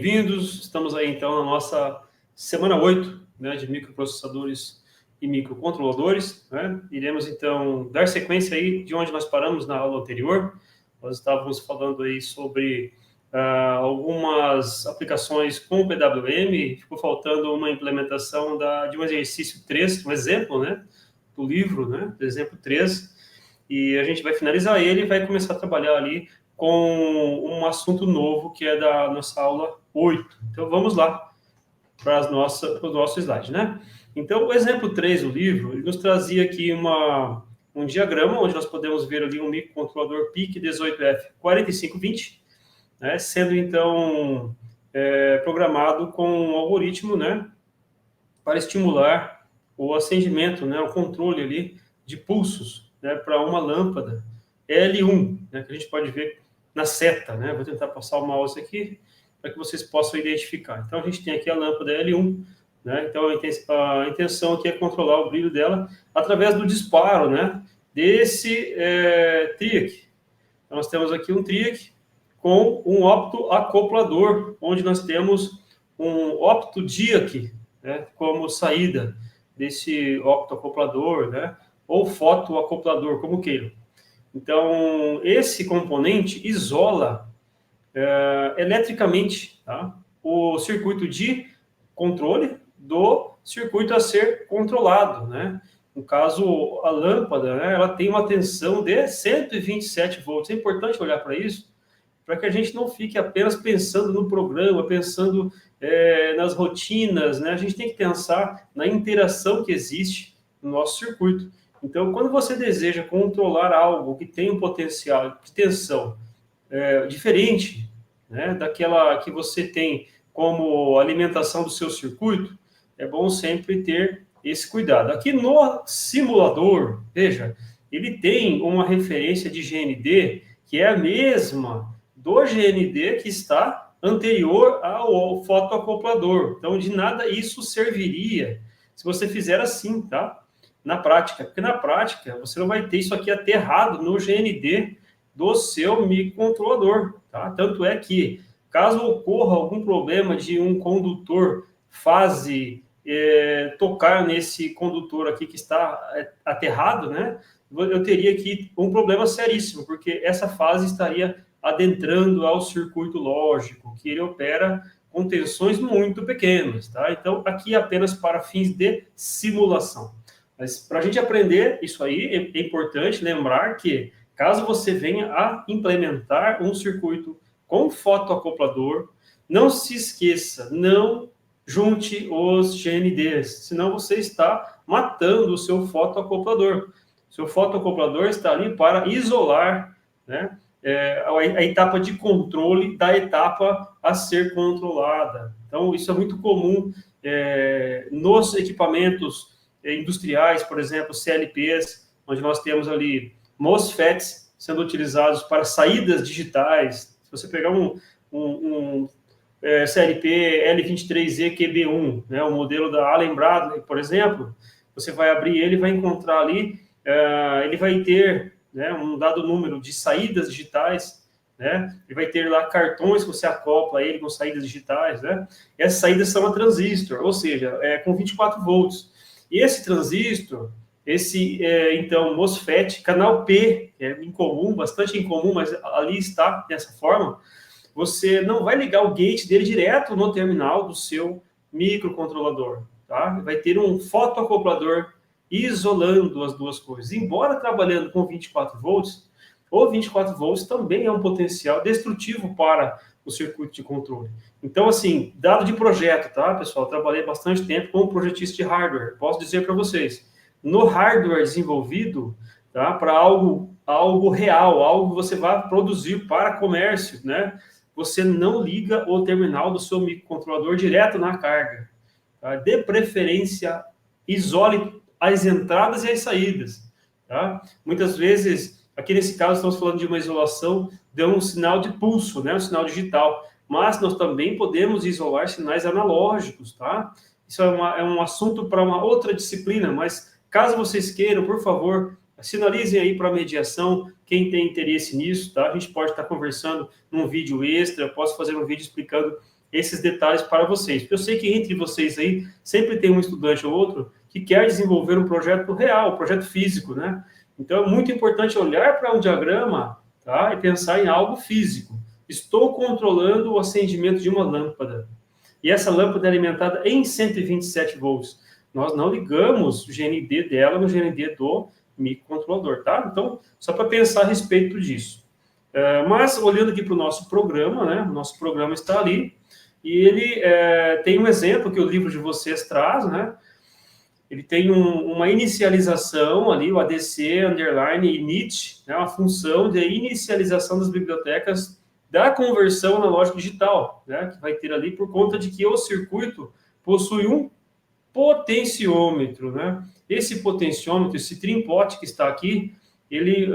bem-vindos. Estamos aí, então, na nossa semana 8, né, de microprocessadores e microcontroladores, né? Iremos, então, dar sequência aí de onde nós paramos na aula anterior. Nós estávamos falando aí sobre algumas aplicações com PWM, ficou faltando uma implementação de um exercício 3, um exemplo, né, do livro, né, do exemplo 3, e a gente vai finalizar ele e vai começar a trabalhar ali com um assunto novo, que é da nossa aula 8. Então, vamos lá para o nosso slide, né? Então, o exemplo 3 do livro, ele nos trazia aqui um diagrama, onde nós podemos ver ali um microcontrolador PIC18F4520, né, sendo, então, programado com um algoritmo, né, para estimular o acendimento, né, o controle ali de pulsos, né, para uma lâmpada L1, né, que a gente pode ver na seta, né? Vou tentar passar o mouse aqui para que vocês possam identificar. Então, a gente tem aqui a lâmpada L1, né? Então, a intenção aqui é controlar o brilho dela através do disparo, né, desse TRIAC. Então, nós temos aqui um TRIAC com um optoacoplador, onde nós temos um optodiac, né, como saída desse optoacoplador, né, ou fotoacoplador, como queiram. Então, esse componente isola eletricamente, tá, o circuito de controle do circuito a ser controlado, né? No caso, a lâmpada, né, ela tem uma tensão de 127 volts. É importante olhar para isso, para que a gente não fique apenas pensando no programa, pensando nas rotinas, né? A gente tem que pensar na interação que existe no nosso circuito. Então, quando você deseja controlar algo que tem um potencial de tensão diferente, né, daquela que você tem como alimentação do seu circuito, é bom sempre ter esse cuidado. Aqui no simulador, veja, ele tem uma referência de GND que é a mesma do GND que está anterior ao fotoacoplador. Então, de nada isso serviria se você fizer assim, tá? Na prática, porque na prática você não vai ter isso aqui aterrado no GND do seu microcontrolador, tá? Tanto é que, caso ocorra algum problema de um condutor fase tocar nesse condutor aqui que está aterrado, né? Eu teria aqui um problema seríssimo, porque essa fase estaria adentrando ao circuito lógico, que ele opera com tensões muito pequenas, tá? Então, aqui é apenas para fins de simulação. Mas para a gente aprender isso aí, é importante lembrar que, caso você venha a implementar um circuito com fotoacoplador, não se esqueça, não junte os GNDs, senão você está matando o seu fotoacoplador. Seu fotoacoplador está ali para isolar, né, a etapa de controle da etapa a ser controlada. Então, isso é muito comum nos equipamentos industriais, por exemplo, CLPs, onde nós temos ali MOSFETs sendo utilizados para saídas digitais. Se você pegar um CLP L23E-QB1, né, o modelo da Allen Bradley, por exemplo, você vai abrir ele e vai encontrar ali, ele vai ter, né, um dado número de saídas digitais, né, ele vai ter lá cartões que você acopla ele com saídas digitais, né, e essas saídas são a transistor, ou seja, com 24 volts. E esse transistor, então, MOSFET, canal P, que é incomum, bastante incomum, mas ali está dessa forma, você não vai ligar o gate dele direto no terminal do seu microcontrolador, tá? Vai ter um fotoacoplador isolando as duas coisas. Embora trabalhando com 24 volts, o 24 volts também é um potencial destrutivo para o circuito de controle. Então, assim, dado de projeto, tá, pessoal? Trabalhei bastante tempo como projetista de hardware. Posso dizer para vocês, no hardware desenvolvido, tá, para algo real, algo que você vai produzir para comércio, né? Você não liga o terminal do seu microcontrolador direto na carga. Tá? De preferência, isole as entradas e as saídas. Tá? Muitas vezes, aqui nesse caso, estamos falando de uma isolação de um sinal de pulso, né? Um sinal digital. Mas nós também podemos isolar sinais analógicos. Tá? Isso é um assunto para uma outra disciplina, mas caso vocês queiram, por favor, sinalizem aí para a mediação quem tem interesse nisso, tá? A gente pode estar conversando num vídeo extra, posso fazer um vídeo explicando esses detalhes para vocês. Porque eu sei que entre vocês aí, sempre tem um estudante ou outro que quer desenvolver um projeto real, um projeto físico, né? Então, é muito importante olhar para um diagrama, tá? E pensar em algo físico. Estou controlando o acendimento de uma lâmpada. E essa lâmpada é alimentada em 127 volts. Nós não ligamos o GND dela no GND do microcontrolador, tá? Então, só para pensar a respeito disso. Mas, olhando aqui para o nosso programa, né? O nosso programa está ali, e ele tem um exemplo que o livro de vocês traz, né? Ele tem uma inicialização ali, o ADC, underline, init, né? Uma função de inicialização das bibliotecas da conversão analógica digital, né? Que vai ter ali por conta de que o circuito possui um potenciômetro, né? Esse potenciômetro, esse trim-pot que está aqui, ele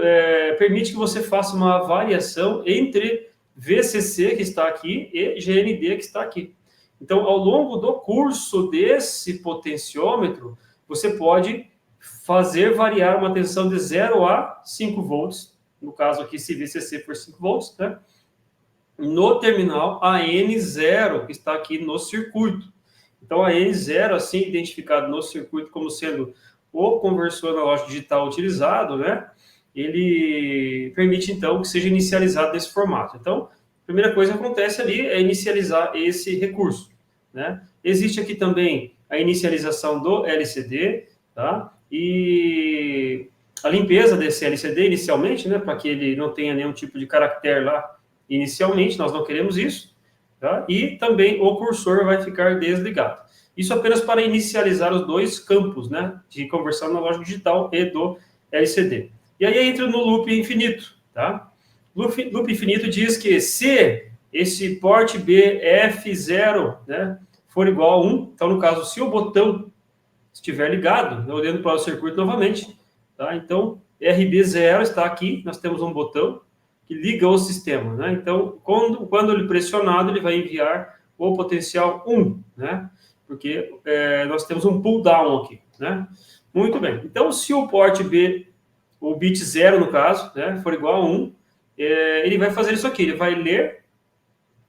permite que você faça uma variação entre VCC, que está aqui, e GND, que está aqui. Então, ao longo do curso desse potenciômetro, você pode fazer variar uma tensão de 0 a 5 volts, no caso aqui, se VCC for 5 volts, né? No terminal AN0, que está aqui no circuito. Então, a AN0, assim, identificado no circuito como sendo o conversor analógico digital utilizado, né? Ele permite, então, que seja inicializado nesse formato. Então, a primeira coisa que acontece ali é inicializar esse recurso, né? Existe aqui também a inicialização do LCD, tá? E a limpeza desse LCD inicialmente, né? Para que ele não tenha nenhum tipo de caractere lá inicialmente, nós não queremos isso, tá? E também o cursor vai ficar desligado. Isso apenas para inicializar os dois campos, né? De conversão analógico digital e do LCD. E aí entra no loop infinito, tá? Loop infinito diz que se esse port BF0, né, for igual a 1, então, no caso, se o botão estiver ligado, olhando para o circuito novamente, tá? Então, RB0 está aqui, nós temos um botão que liga o sistema, né? Então, quando ele pressionado, ele vai enviar o potencial 1, né? Porque nós temos um pull down aqui, né? Muito bem. Então, se o port B, o bit 0, no caso, né, for igual a 1, ele vai fazer isso aqui, ele vai ler,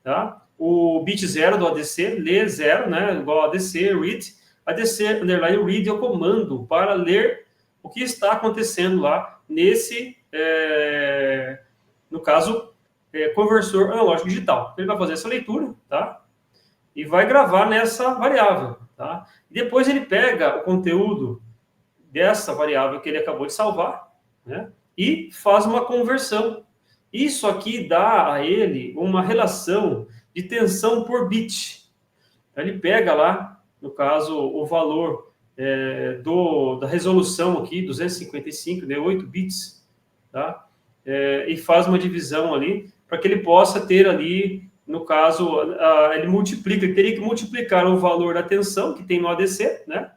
tá? O bit 0 do ADC, ler 0, né, igual a ADC, read, ADC, underline, read é o comando para ler o que está acontecendo lá nesse, no caso, conversor analógico digital. Ele vai fazer essa leitura, tá? E vai gravar nessa variável, tá? E depois ele pega o conteúdo dessa variável que ele acabou de salvar, né? E faz uma conversão. Isso aqui dá a ele uma relação de tensão por bit. Então, ele pega lá, no caso, o valor da resolução aqui, 255, né, 8 bits, tá? E faz uma divisão ali, para que ele possa ter ali, no caso, ele teria que multiplicar o valor da tensão que tem no ADC, né,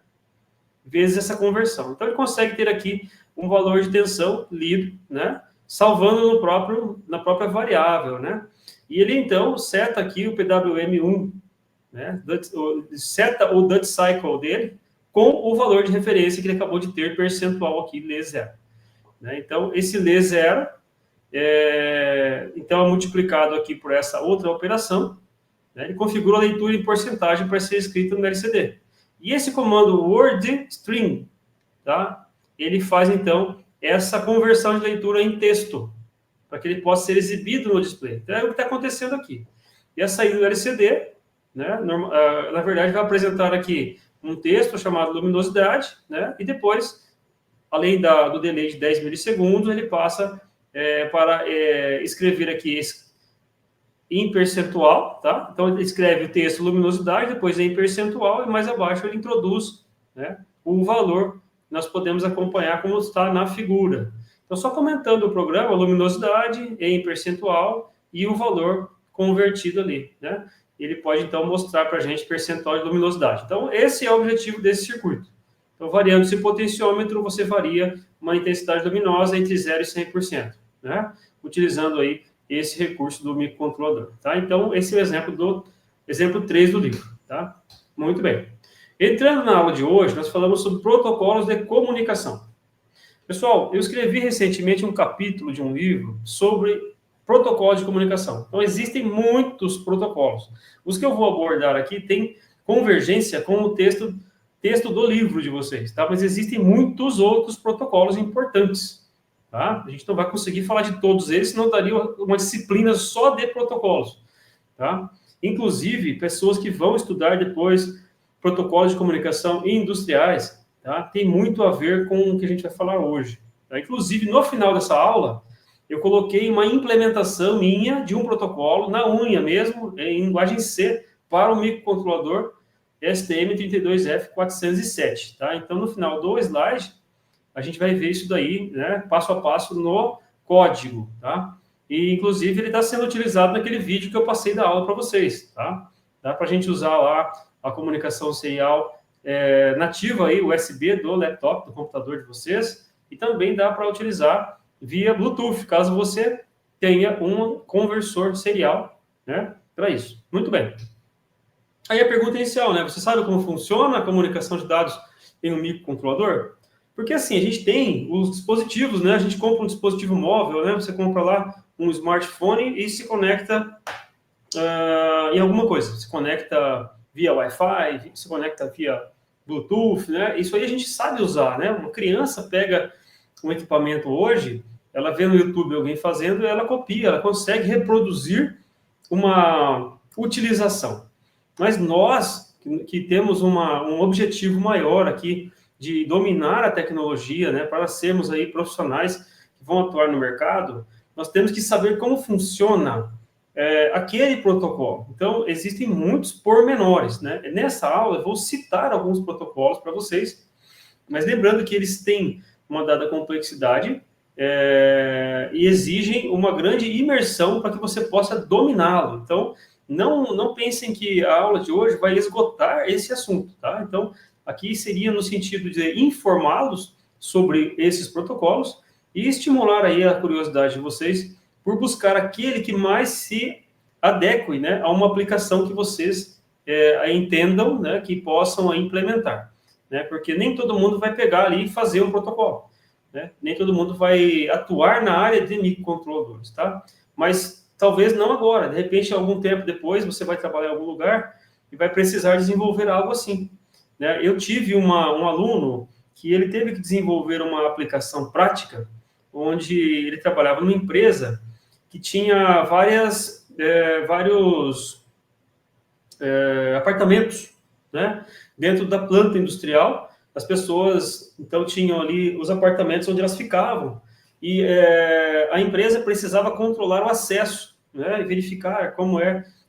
vezes essa conversão. Então, ele consegue ter aqui um valor de tensão lido, né, salvando na própria variável, né? E ele, então, seta aqui o PWM1, né, seta o Duty Cycle dele com o valor de referência que ele acabou de ter, percentual aqui, L0. Né? Então, esse L0, então, é multiplicado aqui por essa outra operação, né? Ele configura a leitura em porcentagem para ser escrita no LCD. E esse comando word string, tá? Ele faz, então, essa conversão de leitura em texto, para que ele possa ser exibido no display. Então, é o que está acontecendo aqui. E a saída do LCD, né, na verdade, vai apresentar aqui um texto chamado luminosidade, né, e depois, além do delay de 10 milissegundos, ele passa para escrever aqui em percentual, tá? Então, ele escreve o texto luminosidade, depois em percentual, e mais abaixo ele introduz, né, o valor. Nós podemos acompanhar como está na figura. Então, só comentando o programa, a luminosidade em percentual e o valor convertido ali, né? Ele pode, então, mostrar para a gente percentual de luminosidade. Então, esse é o objetivo desse circuito. Então, variando esse potenciômetro, você varia uma intensidade luminosa entre 0% e 100%, né? Utilizando aí esse recurso do microcontrolador, tá? Então, esse é o exemplo 3 do livro, tá? Muito bem. Entrando na aula de hoje, nós falamos sobre protocolos de comunicação. Pessoal, eu escrevi recentemente um capítulo de um livro sobre protocolo de comunicação. Então, existem muitos protocolos. Os que eu vou abordar aqui têm convergência com o texto do livro de vocês, tá? Mas existem muitos outros protocolos importantes, tá? A gente não vai conseguir falar de todos eles, senão daria uma disciplina só de protocolos, tá? Inclusive, pessoas que vão estudar depois protocolos de comunicação industriais, tá? Tem muito a ver com o que a gente vai falar hoje, tá? Inclusive, no final dessa aula, eu coloquei uma implementação minha de um protocolo, na unha mesmo, em linguagem C, para o microcontrolador STM32F407, tá? Então, no final do slide, a gente vai ver isso daí, né, passo a passo no código, tá? E, inclusive, ele está sendo utilizado naquele vídeo que eu passei da aula para vocês, tá? Dá para a gente usar lá a comunicação serial nativa aí, USB do laptop, do computador de vocês, e também dá para utilizar via Bluetooth, caso você tenha um conversor serial, né, para isso. Muito bem. Aí a pergunta inicial, né? Você sabe como funciona a comunicação de dados em um microcontrolador? Porque assim, a gente tem os dispositivos, né? A gente compra um dispositivo móvel, né? Você compra lá um smartphone e se conecta em alguma coisa. Se conecta via Wi-Fi, se conecta via Bluetooth, né? Isso aí a gente sabe usar, né? Uma criança pega um equipamento hoje, ela vê no YouTube alguém fazendo, ela copia, ela consegue reproduzir uma utilização. Mas nós, que temos um objetivo maior aqui de dominar a tecnologia, né, para sermos aí profissionais que vão atuar no mercado, nós temos que saber como funciona aquele protocolo. Então, existem muitos pormenores, né? Nessa aula, eu vou citar alguns protocolos para vocês, mas lembrando que eles têm uma dada complexidade e exigem uma grande imersão para que você possa dominá-lo. Então, não pensem que a aula de hoje vai esgotar esse assunto, tá? Então, aqui seria no sentido de informá-los sobre esses protocolos e estimular aí a curiosidade de vocês por buscar aquele que mais se adeque, né, a uma aplicação que vocês entendam, né, que possam implementar, né? Porque nem todo mundo vai pegar ali e fazer um protocolo, né? Nem todo mundo vai atuar na área de microcontroladores, tá? Mas talvez não agora, de repente, algum tempo depois, você vai trabalhar em algum lugar e vai precisar desenvolver algo assim, né? Eu tive um aluno que ele teve que desenvolver uma aplicação prática, onde ele trabalhava numa empresa que tinha vários apartamentos, né, dentro da planta industrial. As pessoas, então, tinham ali os apartamentos onde elas ficavam, e a empresa precisava controlar o acesso, né, e verificar como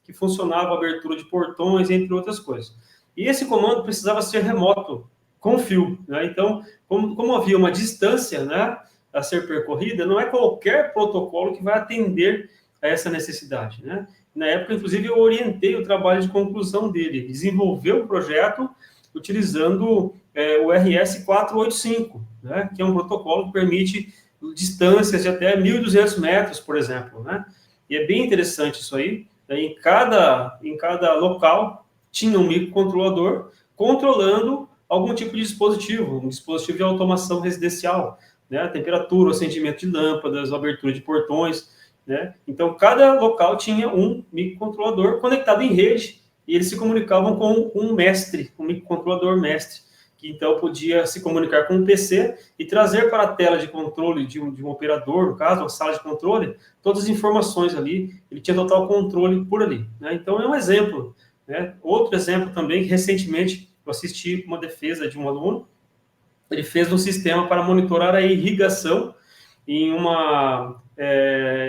que funcionava a abertura de portões, entre outras coisas. E esse comando precisava ser remoto, com fio, né? Então, como havia uma distância, né, a ser percorrida, não é qualquer protocolo que vai atender a essa necessidade, né? Na época, inclusive, eu orientei o trabalho de conclusão dele, desenvolveu o projeto utilizando o RS-485, né, que é um protocolo que permite distâncias de até 1.200 metros, por exemplo, né? E é bem interessante isso aí. Em cada local tinha um microcontrolador controlando algum tipo de dispositivo, um dispositivo de automação residencial, né? A temperatura, o acendimento de lâmpadas, a abertura de portões, né? Então, cada local tinha um microcontrolador conectado em rede e eles se comunicavam com um mestre, um microcontrolador mestre, que então podia se comunicar com um PC e trazer para a tela de controle de um operador, no caso, uma sala de controle, todas as informações ali, ele tinha total controle por ali, né? Então, é um exemplo, né? Outro exemplo também, que recentemente eu assisti uma defesa de um aluno, ele fez um sistema para monitorar a irrigação em uma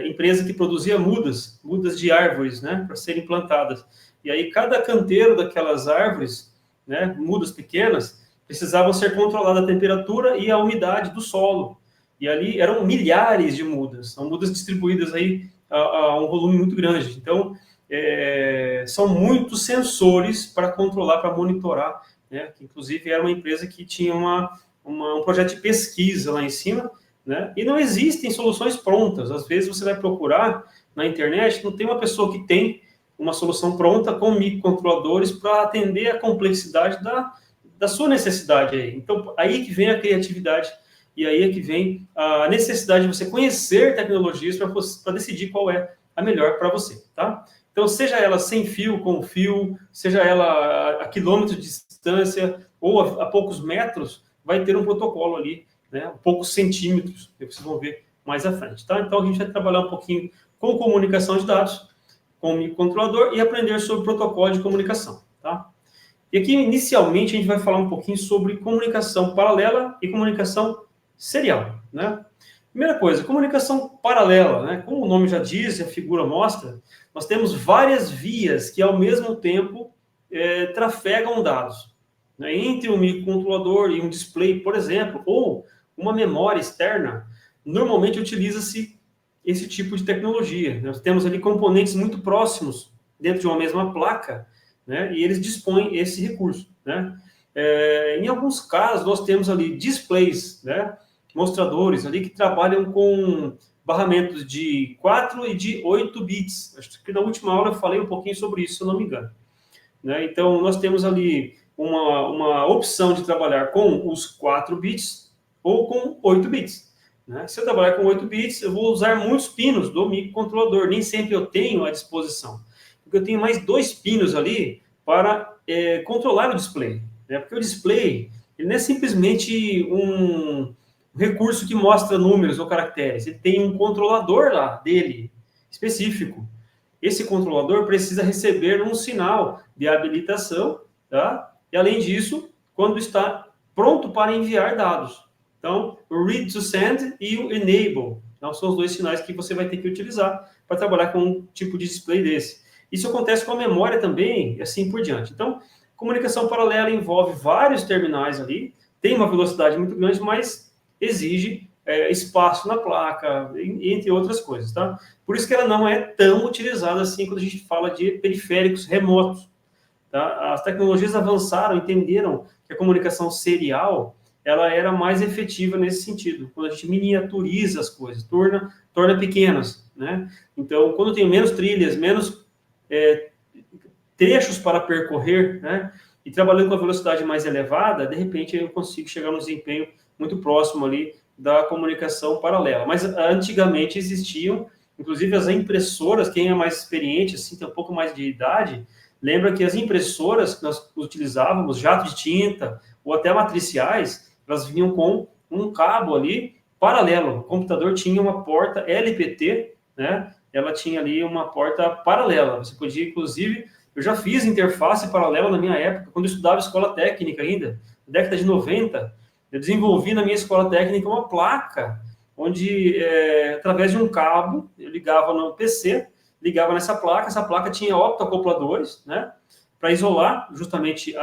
empresa que produzia mudas de árvores, né, para serem plantadas. E aí cada canteiro daquelas árvores, né, mudas pequenas, precisavam ser controlada a temperatura e a umidade do solo. E ali eram milhares de mudas, são mudas distribuídas aí a um volume muito grande. Então, são muitos sensores para controlar, para monitorar, né, que inclusive era uma empresa que tinha um projeto de pesquisa lá em cima, né? E não existem soluções prontas. Às vezes você vai procurar na internet, não tem uma pessoa que tem uma solução pronta com microcontroladores para atender a complexidade da sua necessidade aí. Então, aí que vem a criatividade e aí é que vem a necessidade de você conhecer tecnologias para decidir qual é a melhor para você, tá? Então, seja ela sem fio, com fio, seja ela a quilômetros de distância ou a poucos metros, vai ter um protocolo ali, né, a poucos centímetros, que vocês vão ver mais à frente, tá? Então, a gente vai trabalhar um pouquinho com comunicação de dados, com o microcontrolador e aprender sobre protocolo de comunicação, tá? E aqui, inicialmente, a gente vai falar um pouquinho sobre comunicação paralela e comunicação serial, né? Primeira coisa, comunicação paralela, né? Como o nome já diz, a figura mostra, nós temos várias vias que, ao mesmo tempo, trafegam dados, né? Entre um microcontrolador e um display, por exemplo, ou uma memória externa, normalmente utiliza-se esse tipo de tecnologia. Nós temos ali componentes muito próximos dentro de uma mesma placa, né? E eles dispõem esse recurso, né? Em alguns casos, nós temos ali displays, né? Mostradores ali que trabalham com barramentos de 4 e de 8 bits. Acho que na última aula eu falei um pouquinho sobre isso, se eu não me engano, né? Então, nós temos ali uma opção de trabalhar com os 4 bits ou com 8 bits, né? Se eu trabalhar com 8 bits, eu vou usar muitos pinos do microcontrolador, nem sempre eu tenho à disposição, porque eu tenho mais 2 pinos ali para controlar o display, né? Porque o display, ele não é simplesmente um recurso que mostra números ou caracteres, ele tem um controlador lá dele, específico. Esse controlador precisa receber um sinal de habilitação, tá? E além disso, quando está pronto para enviar dados. Então, o read to send e o enable. Então, são os 2 sinais que você vai ter que utilizar para trabalhar com um tipo de display desse. Isso acontece com a memória também, e assim por diante. Então, comunicação paralela envolve vários terminais ali, tem uma velocidade muito grande, mas exige espaço na placa, entre outras coisas, tá? Por isso que ela não é tão utilizada assim quando a gente fala de periféricos remotos, tá? As tecnologias avançaram, entenderam que a comunicação serial ela era mais efetiva nesse sentido, quando a gente miniaturiza as coisas, torna pequenas, né? Então, quando tem menos trilhas, menos trechos para percorrer, né? E trabalhando com a velocidade mais elevada, de repente eu consigo chegar num desempenho muito próximo ali da comunicação paralela. Mas antigamente existiam, inclusive as impressoras, quem é mais experiente, assim, tem um pouco mais de idade, lembra que as impressoras que nós utilizávamos, jato de tinta, ou até matriciais, elas vinham com um cabo ali paralelo. O computador tinha uma porta LPT, né? Ela tinha ali uma porta paralela. Você podia, inclusive, eu já fiz interface paralela na minha época, quando eu estudava escola técnica ainda, na década de 90, eu desenvolvi na minha escola técnica uma placa, onde, através de um cabo, eu ligava no PC, ligava nessa placa, essa placa tinha optoacopladores, né, para isolar justamente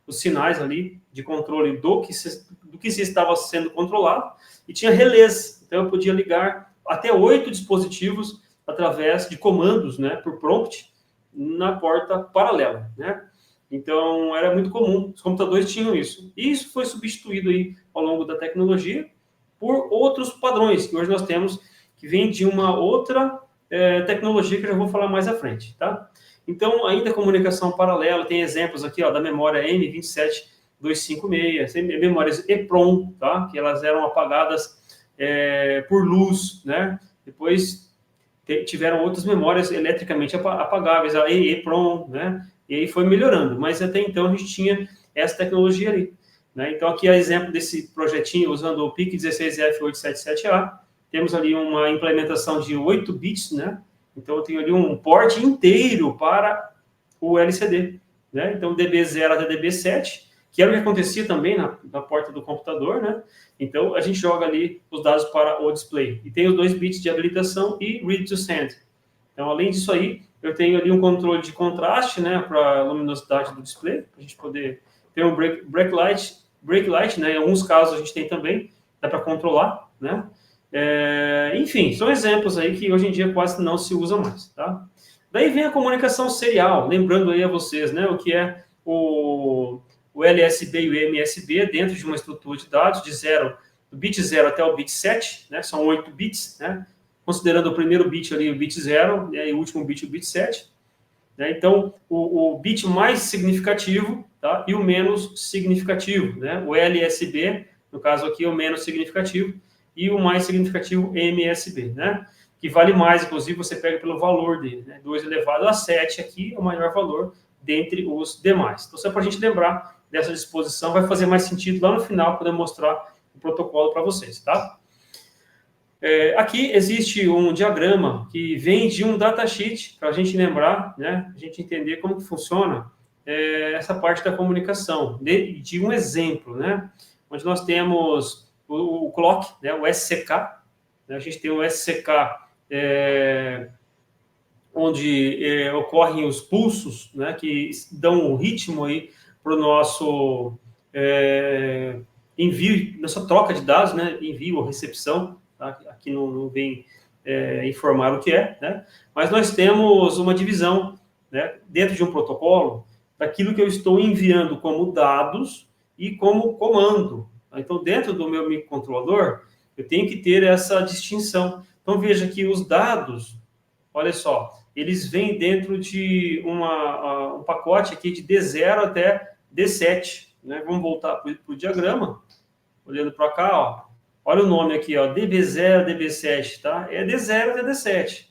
os sinais ali de controle do que se estava sendo controlado, e tinha relés, então eu podia ligar até 8 dispositivos através de comandos, né, por prompt, na porta paralela, né? Então, era muito comum, os computadores tinham isso. E isso foi substituído aí, ao longo da tecnologia, por outros padrões, que hoje nós temos, que vem de uma outra tecnologia que eu já vou falar mais à frente, tá? Então, ainda comunicação paralela, tem exemplos aqui, ó, da memória M27256, memórias EPROM, tá? Que elas eram apagadas por luz, né? Depois tiveram outras memórias eletricamente apagáveis, a EEPROM, né? E aí foi melhorando, mas até então a gente tinha essa tecnologia ali, né? Então aqui é exemplo desse projetinho usando o PIC16F877A, temos ali uma implementação de 8 bits, né? Então eu tenho ali um port inteiro para o LCD, né? Então DB0 até DB7, que era o que acontecia também na porta do computador, né? Então, a gente joga ali os dados para o display. E tem os 2 bits de habilitação e read to send. Então, além disso aí, eu tenho ali um controle de contraste, né, para a luminosidade do display, para a gente poder ter um break light, né, em alguns casos a gente tem também, dá para controlar, né. Enfim, são exemplos aí que hoje em dia quase não se usa mais, tá? Daí vem a comunicação serial, lembrando aí a vocês, né, o que é o LSB e o MSB dentro de uma estrutura de dados do bit 0 até o bit 7, né, são 8 bits, né, considerando o primeiro bit ali, o bit 0, né, e o último bit, o bit 7. Né, então, o bit mais significativo, tá, e o menos significativo. Né, o LSB No caso aqui, o menos significativo e o mais significativo, MSB, né? Que vale mais, inclusive, você pega pelo valor dele, né? 2 elevado a 7 aqui é o maior valor dentre os demais. Então, só para a gente lembrar dessa disposição, vai fazer mais sentido lá no final, poder mostrar o protocolo para vocês, tá? Aqui existe um diagrama que vem de um datasheet, para a gente lembrar, né? A gente entender como que funciona essa parte da comunicação, de um exemplo, né? Onde nós temos o clock, né? O SCK, né? A gente tem o SCK, onde ocorrem os pulsos, né, que dão o ritmo aí para o nosso envio, nossa troca de dados, né, envio ou recepção, tá? Aqui não vem informar o que é, né, mas nós temos uma divisão, né, dentro de um protocolo, daquilo que eu estou enviando como dados e como comando. Então, dentro do meu microcontrolador, eu tenho que ter essa distinção. Então, veja que os dados, olha só, eles vêm dentro de um pacote aqui de D0 até D7, né? Vamos voltar para o diagrama, olhando para cá, ó. Olha o nome aqui, ó, DB0, DB7, tá? É D0 até D7.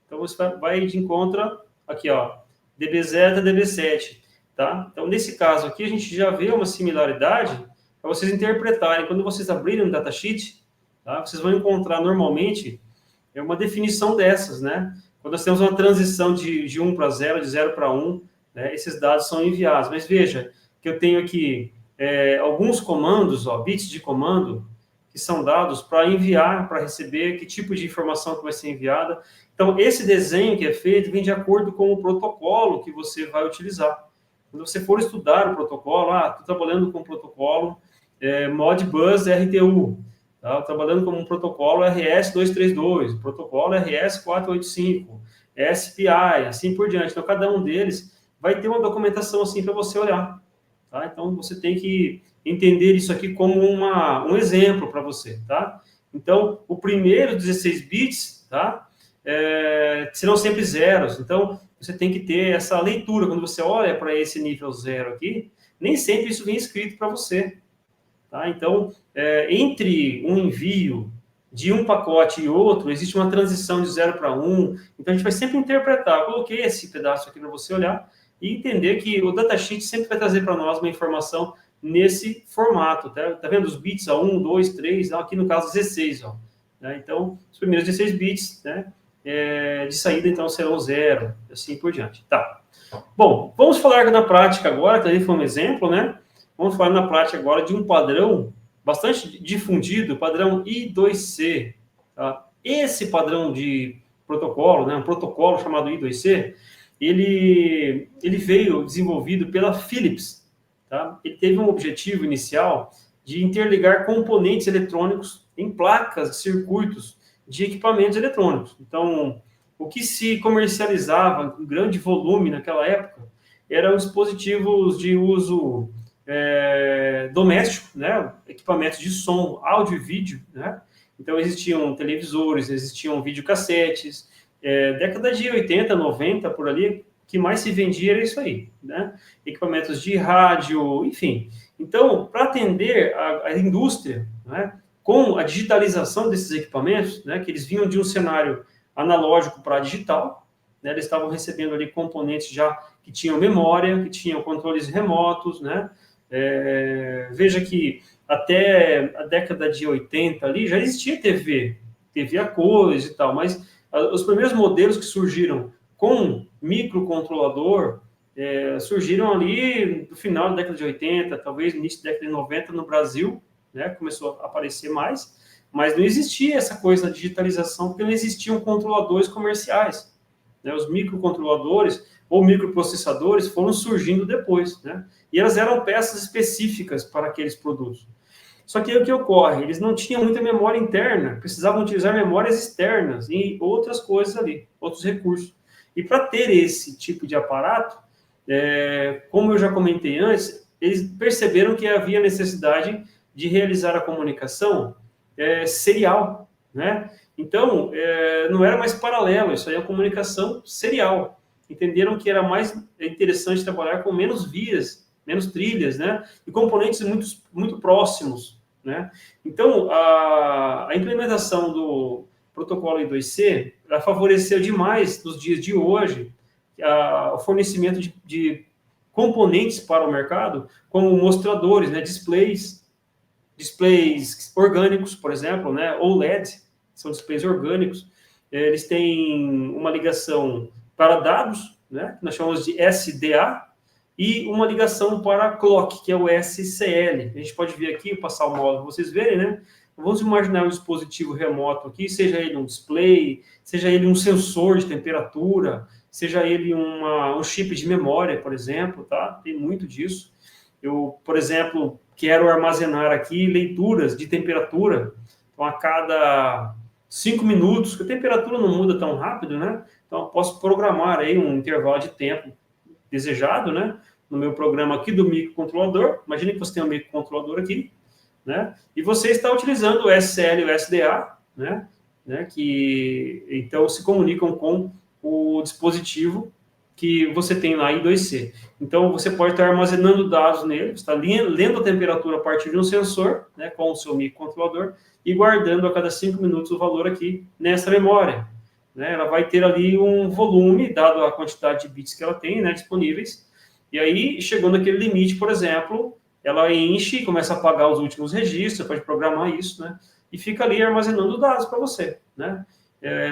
Então, você vai de encontro aqui, ó, DB0 até DB7, tá? Então, nesse caso aqui, a gente já vê uma similaridade para vocês interpretarem. Quando vocês abrirem um datasheet, tá? Vocês vão encontrar normalmente uma definição dessas, né? Quando nós temos uma transição de 1 para 0, de 0 para 1, né, esses dados são enviados. Mas veja que eu tenho aqui alguns comandos, ó, bits de comando, que são dados para enviar, para receber, que tipo de informação que vai ser enviada. Então, esse desenho que é feito vem de acordo com o protocolo que você vai utilizar. Quando você for estudar o protocolo, estou trabalhando com o protocolo Modbus RTU, tá? Trabalhando como um protocolo RS-232, protocolo RS-485, SPI, assim por diante. Então, cada um deles vai ter uma documentação assim para você olhar. Tá? Então, você tem que entender isso aqui como um exemplo para você. Tá? Então, o primeiro 16 bits, tá? Serão sempre zeros. Então, você tem que ter essa leitura. Quando você olha para esse nível 0 aqui, nem sempre isso vem escrito para você. Tá? Então, entre um envio de um pacote e outro, existe uma transição de 0 para 1. Então, a gente vai sempre interpretar. Eu coloquei esse pedaço aqui para você olhar e entender que o datasheet sempre vai trazer para nós uma informação nesse formato. Tá vendo os bits a 1, 2, 3, aqui no caso 16. Ó, né? Então, os primeiros 16 bits, né, de saída, então, serão 0, assim por diante. Tá. Bom, vamos falar na prática agora, que ali foi um exemplo, né? Vamos falar na prática agora de um padrão bastante difundido, o padrão I2C. Tá? Esse padrão de protocolo, né, um protocolo chamado I2C, ele veio desenvolvido pela Philips. Tá? Ele teve um objetivo inicial de interligar componentes eletrônicos em placas de circuitos de equipamentos eletrônicos. Então, o que se comercializava em grande volume naquela época eram dispositivos de uso doméstico, né? Equipamentos de som, áudio e vídeo, né? Então, existiam televisores, existiam videocassetes. Década de 80, 90, por ali, que mais se vendia era isso aí, né? Equipamentos de rádio, enfim. Então, para atender a indústria, né, com a digitalização desses equipamentos, né, que eles vinham de um cenário analógico para digital, né, eles estavam recebendo ali componentes já que tinham memória, que tinham controles remotos, né? Veja que até a década de 80 ali já existia TV a cores e tal, mas os primeiros modelos que surgiram com microcontrolador surgiram ali no final da década de 80, talvez no início da década de 90 no Brasil, né, começou a aparecer mais, mas não existia essa coisa da digitalização, porque não existiam controladores comerciais. Né, os microcontroladores ou microprocessadores foram surgindo depois, né, e elas eram peças específicas para aqueles produtos. Só que aí o que ocorre? Eles não tinham muita memória interna, precisavam utilizar memórias externas e outras coisas ali, outros recursos. E para ter esse tipo de aparato, como eu já comentei antes, eles perceberam que havia necessidade de realizar a comunicação serial, né? Então, não era mais paralelo, isso aí é a comunicação serial. Entenderam que era mais interessante trabalhar com menos vias, menos trilhas, né? E componentes muito, muito próximos, né? Então, a implementação do protocolo I2C, ela favoreceu demais, nos dias de hoje, o fornecimento de componentes para o mercado, como mostradores, né, displays orgânicos, por exemplo, né, OLED, são displays orgânicos. Eles têm uma ligação para dados, né, que nós chamamos de SDA, e uma ligação para clock, que é o SCL. A gente pode ver aqui, passar o módulo para vocês verem, né? Vamos imaginar um dispositivo remoto aqui, seja ele um display, seja ele um sensor de temperatura, seja ele um chip de memória, por exemplo, tá? Tem muito disso. Eu, por exemplo, quero armazenar aqui leituras de temperatura, então a cada 5 minutos, que a temperatura não muda tão rápido, né? Então eu posso programar aí um intervalo de tempo desejado, né? No meu programa aqui do microcontrolador. Imagine que você tem um microcontrolador aqui, né? E você está utilizando o SL e o SDA, né? Que então se comunicam com o dispositivo que você tem lá em I2C. Então você pode estar armazenando dados nele, está lendo a temperatura a partir de um sensor, né, com o seu microcontrolador, e guardando a cada 5 minutos o valor aqui nessa memória, né? Ela vai ter ali um volume, dado a quantidade de bits que ela tem, né, disponíveis, e aí, chegando naquele limite, por exemplo, ela enche e começa a apagar os últimos registros, você pode programar isso, né? E fica ali armazenando dados para você, né?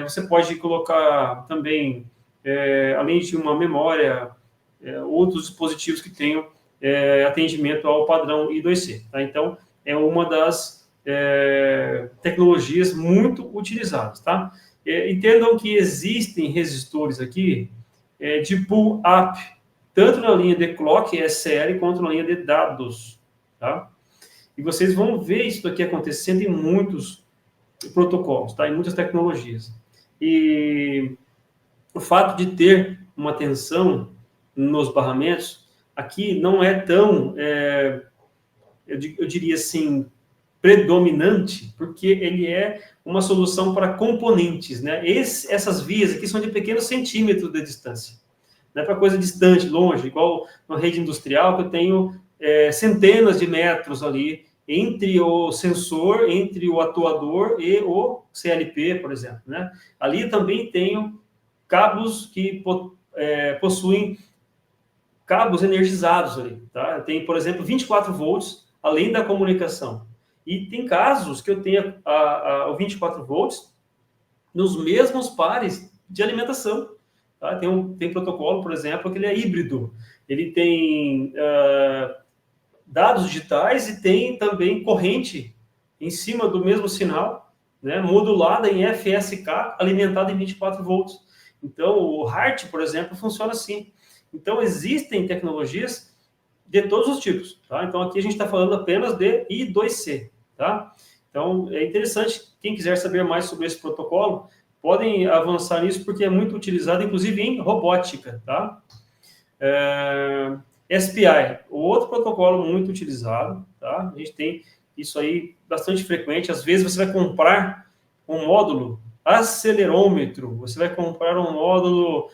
Você pode colocar também, além de uma memória, outros dispositivos que tenham atendimento ao padrão I2C, tá? Então, é uma das tecnologias muito utilizadas, tá? Entendam que existem resistores aqui de pull-up, tanto na linha de clock, SL, quanto na linha de dados, tá? E vocês vão ver isso daqui acontecendo em muitos protocolos, tá? Em muitas tecnologias. E o fato de ter uma tensão nos barramentos, aqui não é tão, eu diria assim, predominante, porque ele é uma solução para componentes, né? Essas vias aqui são de pequenos centímetros de distância. Não é para coisa distante, longe, igual na rede industrial, que eu tenho centenas de metros ali entre o sensor, entre o atuador e o CLP, por exemplo, né? Ali também tenho cabos que possuem cabos energizados ali, tá? Tem, por exemplo, 24 volts, além da comunicação. E tem casos que eu tenho o 24 volts nos mesmos pares de alimentação. Tá? Tem protocolo, por exemplo, que ele é híbrido. Ele tem dados digitais e tem também corrente em cima do mesmo sinal, né, modulada em FSK, alimentada em 24 volts. Então, o HART, por exemplo, funciona assim. Então, existem tecnologias de todos os tipos. Tá? Então, aqui a gente está falando apenas de I2C. Tá? Então, é interessante, quem quiser saber mais sobre esse protocolo, podem avançar nisso, porque é muito utilizado, inclusive, em robótica, tá? SPI, o outro protocolo muito utilizado, tá? A gente tem isso aí bastante frequente. Às vezes, você vai comprar um módulo acelerômetro, você vai comprar um módulo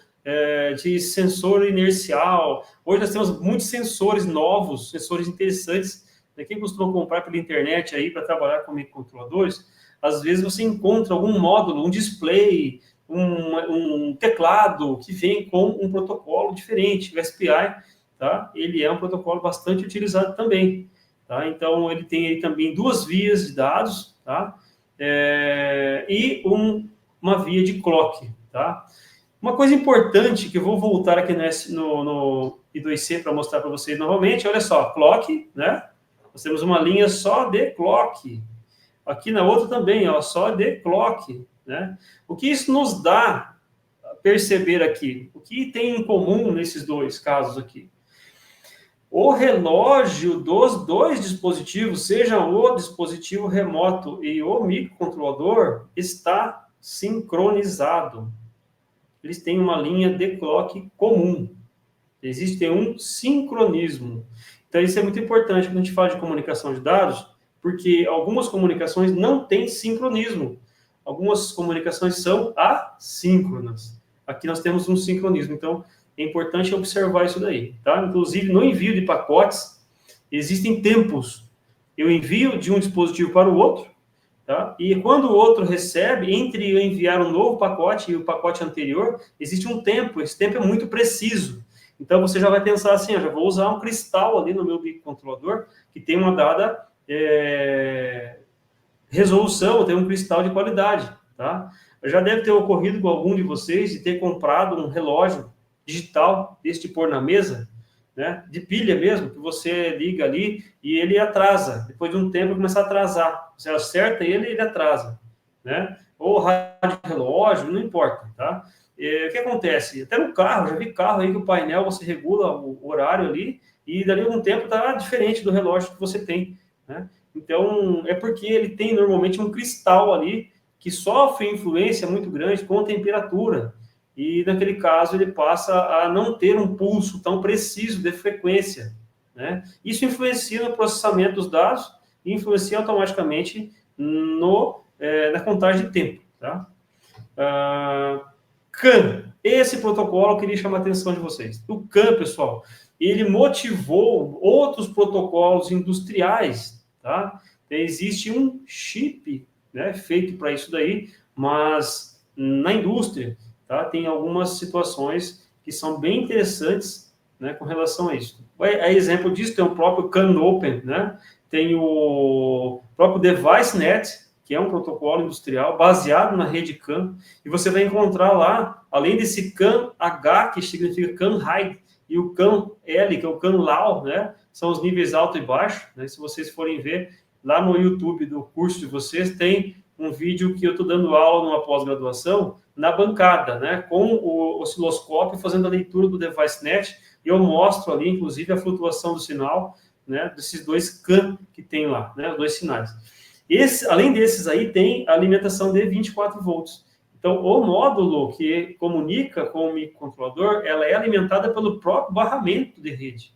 de sensor inercial. Hoje nós temos muitos sensores novos, sensores interessantes. Quem costuma comprar pela internet aí para trabalhar com microcontroladores, às vezes você encontra algum módulo, um display, um teclado que vem com um protocolo diferente. O SPI, tá? Ele é um protocolo bastante utilizado também. Tá? Então, ele tem aí também 2 vias de dados, tá? E uma via de clock. Tá? Uma coisa importante, que eu vou voltar aqui no I2C para mostrar para vocês novamente, olha só, clock, né? Nós temos uma linha só de clock. Aqui na outra também, ó, só de clock, né? O que isso nos dá a perceber aqui? O que tem em comum nesses dois casos aqui? O relógio dos dois dispositivos, seja o dispositivo remoto e o microcontrolador, está sincronizado. Eles têm uma linha de clock comum. Existe um sincronismo. Então, isso é muito importante quando a gente fala de comunicação de dados, porque algumas comunicações não têm sincronismo. Algumas comunicações são assíncronas. Aqui nós temos um sincronismo. Então, é importante observar isso daí. Tá? Inclusive, no envio de pacotes, existem tempos. eu envio de um dispositivo para o outro, tá? E quando o outro recebe, entre eu enviar um novo pacote e o pacote anterior, existe um tempo, esse tempo é muito preciso. Então, você já vai pensar assim, eu já vou usar um cristal ali no meu microcontrolador, que tem uma dada resolução, tem um cristal de qualidade, tá? Já deve ter ocorrido com algum de vocês de ter comprado um relógio digital deste pôr na mesa, né? De pilha mesmo, que você liga ali e ele atrasa. Depois de um tempo começa a atrasar. Você acerta ele, ele atrasa, né? Ou rádio relógio, não importa, tá? O que acontece? Até no carro, já vi carro aí que o painel você regula o horário ali e dali a algum tempo tá diferente do relógio que você tem, né? Então, é porque ele tem normalmente um cristal ali que sofre influência muito grande com a temperatura. E, naquele caso, ele passa a não ter um pulso tão preciso de frequência, né? Isso influencia no processamento dos dados e influencia automaticamente na contagem de tempo, tá? CAN. Esse protocolo eu queria chamar a atenção de vocês. O CAN, pessoal, ele motivou outros protocolos industriais, tá? Existe um chip, né, feito para isso daí, mas na indústria, tá, tem algumas situações que são bem interessantes, né, com relação a isso. A exemplo disso tem o próprio CAN Open, né? Tem o próprio DeviceNet, que é um protocolo industrial baseado na rede CAN, e você vai encontrar lá, além desse CAN-H, que significa CAN-High, e o CAN-L, que é o CAN-Low, né? São os níveis alto e baixo, né? Se vocês forem ver, lá no YouTube do curso de vocês, tem um vídeo que eu estou dando aula numa pós-graduação, na bancada, né? Com o osciloscópio, fazendo a leitura do DeviceNet, e eu mostro ali, inclusive, a flutuação do sinal, né? Desses dois CAN que tem lá, né? Os dois sinais. Além desses aí, tem a alimentação de 24 volts. Então, o módulo que comunica com o microcontrolador, ela é alimentada pelo próprio barramento de rede,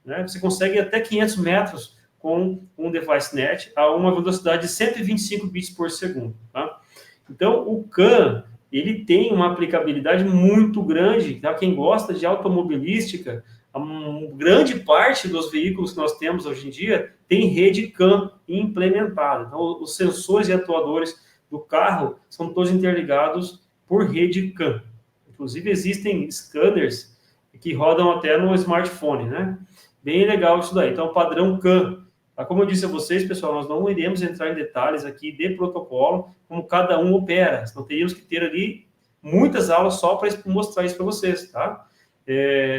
né? Você consegue até 500 metros com um DeviceNet a uma velocidade de 125 bits por segundo, tá? Então, o CAN, ele tem uma aplicabilidade muito grande, tá? Quem gosta de automobilística, a grande parte dos veículos que nós temos hoje em dia tem rede CAN implementada. Então, os sensores e atuadores do carro são todos interligados por rede CAN. Inclusive, existem scanners que rodam até no smartphone, né? Bem legal isso daí. Então, padrão CAN. Como eu disse a vocês, pessoal, nós não iremos entrar em detalhes aqui de protocolo, como cada um opera. Nós teríamos que ter ali muitas aulas só para mostrar isso para vocês, tá?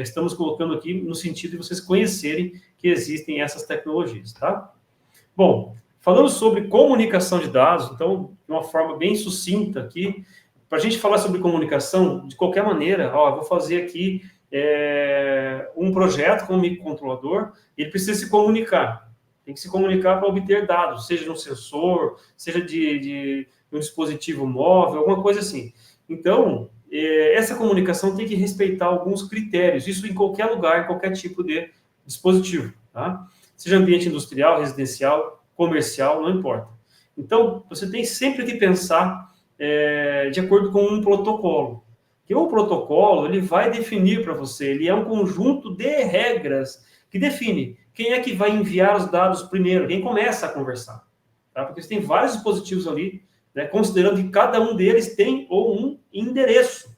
Estamos colocando aqui no sentido de vocês conhecerem que existem essas tecnologias, tá? Bom, falando sobre comunicação de dados, então, de uma forma bem sucinta aqui, para a gente falar sobre comunicação, de qualquer maneira, eu vou fazer aqui um projeto com o microcontrolador, ele precisa se comunicar. Tem que se comunicar para obter dados, seja de um sensor, seja de um dispositivo móvel, alguma coisa assim. Então, essa comunicação tem que respeitar alguns critérios, isso em qualquer lugar, em qualquer tipo de dispositivo, tá? Seja ambiente industrial, residencial, comercial, não importa. Então, você tem sempre que pensar de acordo com um protocolo. Que o protocolo, ele vai definir para você, ele é um conjunto de regras que define quem é que vai enviar os dados primeiro, quem começa a conversar. Tá? Porque você tem vários dispositivos ali, né, considerando que cada um deles tem um endereço.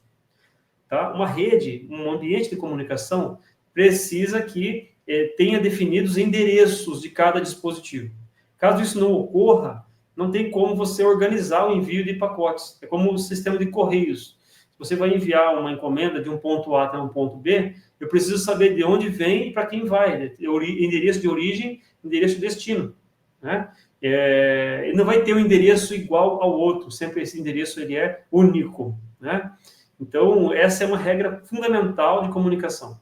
Tá? Uma rede, um ambiente de comunicação, precisa que tenha definidos endereços de cada dispositivo. Caso isso não ocorra, não tem como você organizar o envio de pacotes. É como o sistema de correios. Se você vai enviar uma encomenda de um ponto A até um ponto B, eu preciso saber de onde vem e para quem vai. Endereço de origem, endereço de destino, né? Ele não vai ter um endereço igual ao outro. Sempre esse endereço ele é único, né? Então, essa é uma regra fundamental de comunicação.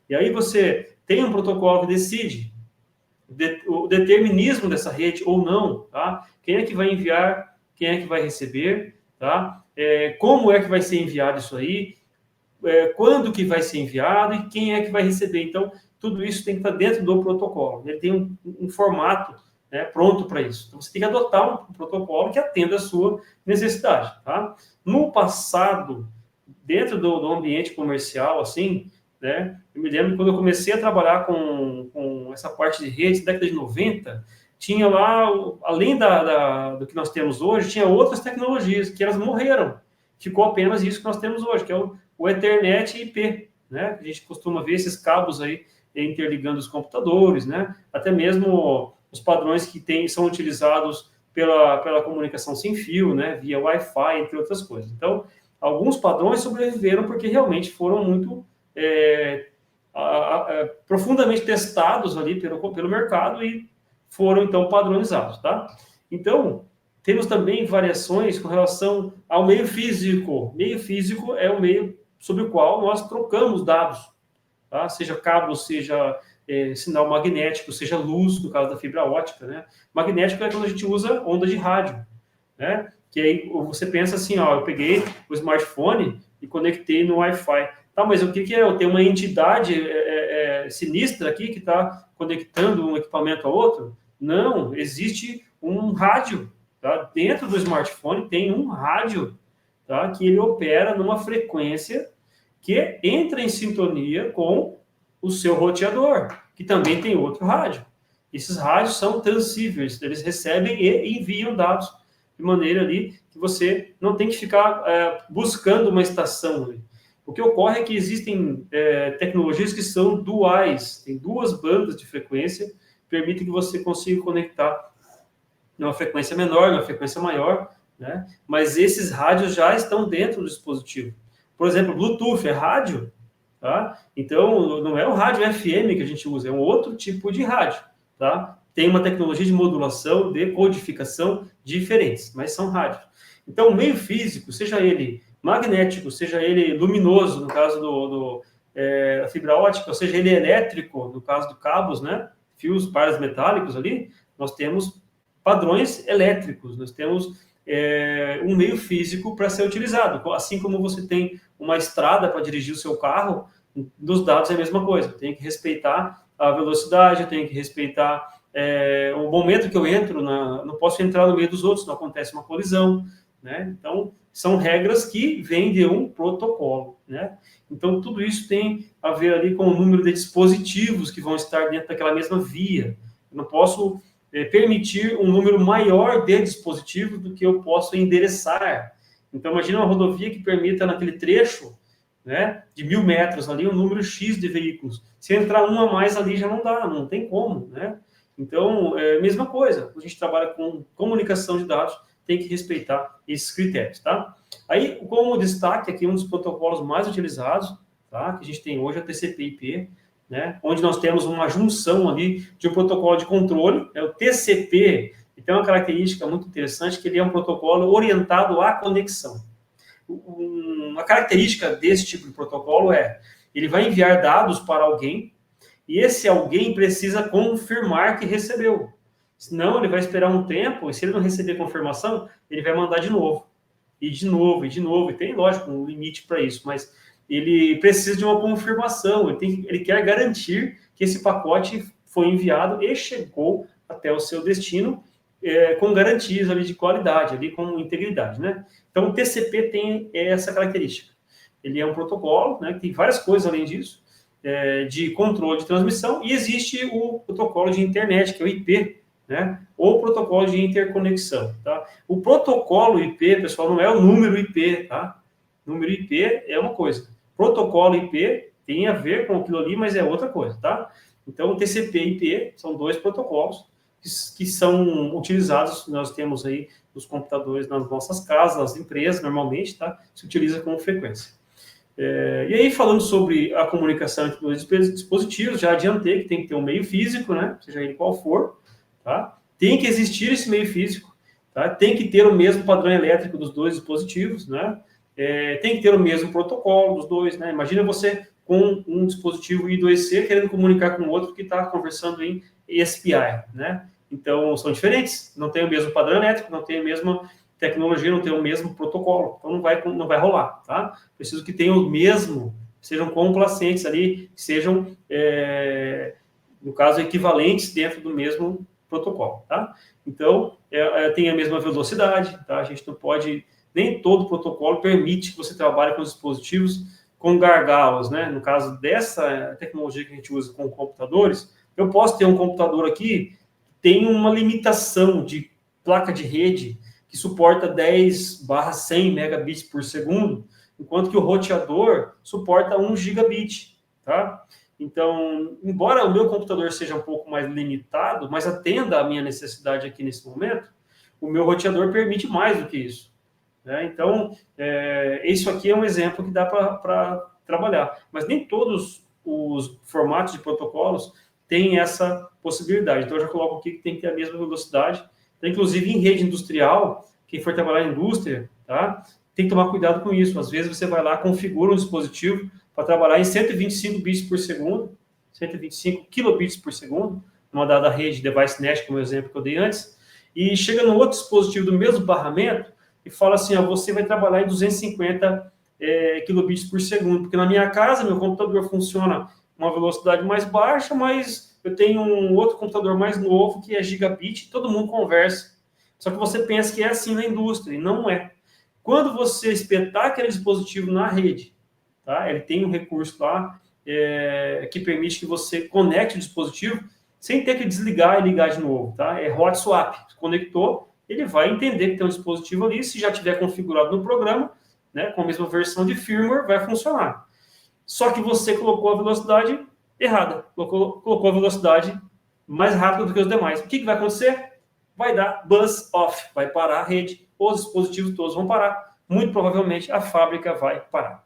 E aí você tem um protocolo que decide o determinismo dessa rede ou não, tá? Quem é que vai enviar, quem é que vai receber, tá? Como é que vai ser enviado isso aí, quando que vai ser enviado e quem é que vai receber. Então, tudo isso tem que estar dentro do protocolo. Ele tem um formato, né, pronto para isso. Então, você tem que adotar um protocolo que atenda a sua necessidade, tá? No passado, dentro do ambiente comercial, assim, né, eu me lembro quando eu comecei a trabalhar com essa parte de redes, na década de 90, tinha lá, além do que nós temos hoje, tinha outras tecnologias que elas morreram. Ficou apenas isso que nós temos hoje, que é o Ethernet e IP, né? A gente costuma ver esses cabos aí interligando os computadores, né? Até mesmo os padrões que são utilizados pela comunicação sem fio, né? Via Wi-Fi, entre outras coisas. Então, alguns padrões sobreviveram porque realmente foram muito profundamente testados ali pelo mercado e foram, então, padronizados, tá? Então, temos também variações com relação ao meio físico. Meio físico é o meio sobre o qual nós trocamos dados, tá? Seja cabo, seja sinal magnético, seja luz, no caso da fibra ótica, né? Magnético é quando a gente usa onda de rádio, né? Que aí você pensa assim, ó, eu peguei o smartphone e conectei no Wi-Fi. Tá, mas o que é? Eu tenho uma entidade sinistra aqui que está conectando um equipamento a outro? Não, existe um rádio, tá? Dentro do smartphone tem um rádio, tá? Que ele opera numa frequência que entra em sintonia com o seu roteador, que também tem outro rádio. Esses rádios são transceivers, eles recebem e enviam dados de maneira ali que você não tem que ficar buscando uma estação ali. O que ocorre é que existem tecnologias que são duais, tem duas bandas de frequência, permitem que você consiga conectar numa frequência menor, numa frequência maior, né? Mas esses rádios já estão dentro do dispositivo. Por exemplo, Bluetooth é rádio, tá? Então, não é o rádio FM que a gente usa, é um outro tipo de rádio, tá? Tem uma tecnologia de modulação, de codificação diferentes, mas são rádios. Então, o meio físico, seja ele magnético, seja ele luminoso, no caso da fibra ótica, ou seja ele elétrico, no caso do cabos, né? Fios parametálicos ali, nós temos padrões elétricos, nós temos um meio físico para ser utilizado. Assim como você tem uma estrada para dirigir o seu carro, nos dados é a mesma coisa. Tem que respeitar a velocidade, tem que respeitar o momento que eu entro, não posso entrar no meio dos outros, não acontece uma colisão, né? Então, são regras que vêm de um protocolo, né? Então, tudo isso tem a ver ali com o número de dispositivos que vão estar dentro daquela mesma via. Eu não posso permitir um número maior de dispositivos do que eu posso endereçar. Então, imagina uma rodovia que permita, naquele trecho, né, de 1.000 metros ali, um número X de veículos. Se entrar um a mais ali, já não dá, não tem como, né? Então, mesma coisa. A gente trabalha com comunicação de dados, tem que respeitar esses critérios, tá? Aí, como destaque aqui, um dos protocolos mais utilizados, tá, que a gente tem hoje é o TCP/IP, né, onde nós temos uma junção ali de um protocolo de controle, o TCP, e tem uma característica muito interessante, que ele é um protocolo orientado à conexão. Uma característica desse tipo de protocolo ele vai enviar dados para alguém, e esse alguém precisa confirmar que recebeu. Senão, ele vai esperar um tempo, e se ele não receber confirmação, ele vai mandar de novo. E de novo, e de novo. E tem, lógico, um limite para isso, mas ele precisa de uma confirmação, ele quer garantir que esse pacote foi enviado e chegou até o seu destino com garantias ali de qualidade, ali com integridade, né? Então, o TCP tem essa característica. Ele é um protocolo, né, que tem várias coisas além disso, de controle de transmissão, e existe o protocolo de internet, que é o IP, né? Ou protocolo de interconexão, tá? O protocolo IP, pessoal, não é o número IP, tá? Número IP é uma coisa. Protocolo IP tem a ver com aquilo ali, mas é outra coisa, tá? Então, o TCP e IP são dois protocolos que são utilizados, nós temos aí nos computadores nas nossas casas, nas empresas, normalmente, tá? Se utiliza com frequência. E aí, falando sobre a comunicação entre dois dispositivos, já adiantei que tem que ter um meio físico, né? Seja ele qual for, tá? Tem que existir esse meio físico, tá? Tem que ter o mesmo padrão elétrico dos dois dispositivos, né? Tem que ter o mesmo protocolo dos dois, né? Imagina você com um dispositivo I2C querendo comunicar com o outro que está conversando em SPI, né? Então, são diferentes, não tem o mesmo padrão elétrico, não tem a mesma tecnologia, não tem o mesmo protocolo, então não vai rolar, tá? Preciso que tenham o mesmo, sejam complacentes ali, sejam, no caso, equivalentes dentro do mesmo protocolo, tá? Então, tem a mesma velocidade, tá? A gente não pode, nem todo protocolo permite que você trabalhe com os dispositivos com gargalos, né? No caso dessa tecnologia que a gente usa com computadores, eu posso ter um computador aqui tem uma limitação de placa de rede que suporta 10/100 megabits por segundo, enquanto que o roteador suporta 1 gigabit, tá? Então, embora o meu computador seja um pouco mais limitado, mas atenda à minha necessidade aqui nesse momento, o meu roteador permite mais do que isso, né? Então, isso aqui é um exemplo que dá para trabalhar, mas nem todos os formatos de protocolos têm essa possibilidade. Então, eu já coloco aqui que tem que ter a mesma velocidade. Então, inclusive, em rede industrial, quem for trabalhar em indústria, tá? Tem que tomar cuidado com isso. Às vezes, você vai lá, configura um dispositivo para trabalhar em 125 bits por segundo, 125 kilobits por segundo, numa dada rede device NAT, como o exemplo que eu dei antes, e chega no outro dispositivo do mesmo barramento e fala assim, você vai trabalhar em 250 kilobits por segundo, porque na minha casa, meu computador funciona uma velocidade mais baixa, mas eu tenho um outro computador mais novo, que é gigabit, todo mundo conversa. Só que você pensa que é assim na indústria, e não é. Quando você espetar aquele dispositivo na rede, tá? Ele tem um recurso lá que permite que você conecte o dispositivo sem ter que desligar e ligar de novo, tá? É hot swap. Conectou, ele vai entender que tem um dispositivo ali, se já tiver configurado no programa, né, com a mesma versão de firmware, vai funcionar. Só que você colocou a velocidade errada, colocou a velocidade mais rápida do que os demais. O que vai acontecer? Vai dar buzz off, vai parar a rede, os dispositivos todos vão parar, muito provavelmente a fábrica vai parar.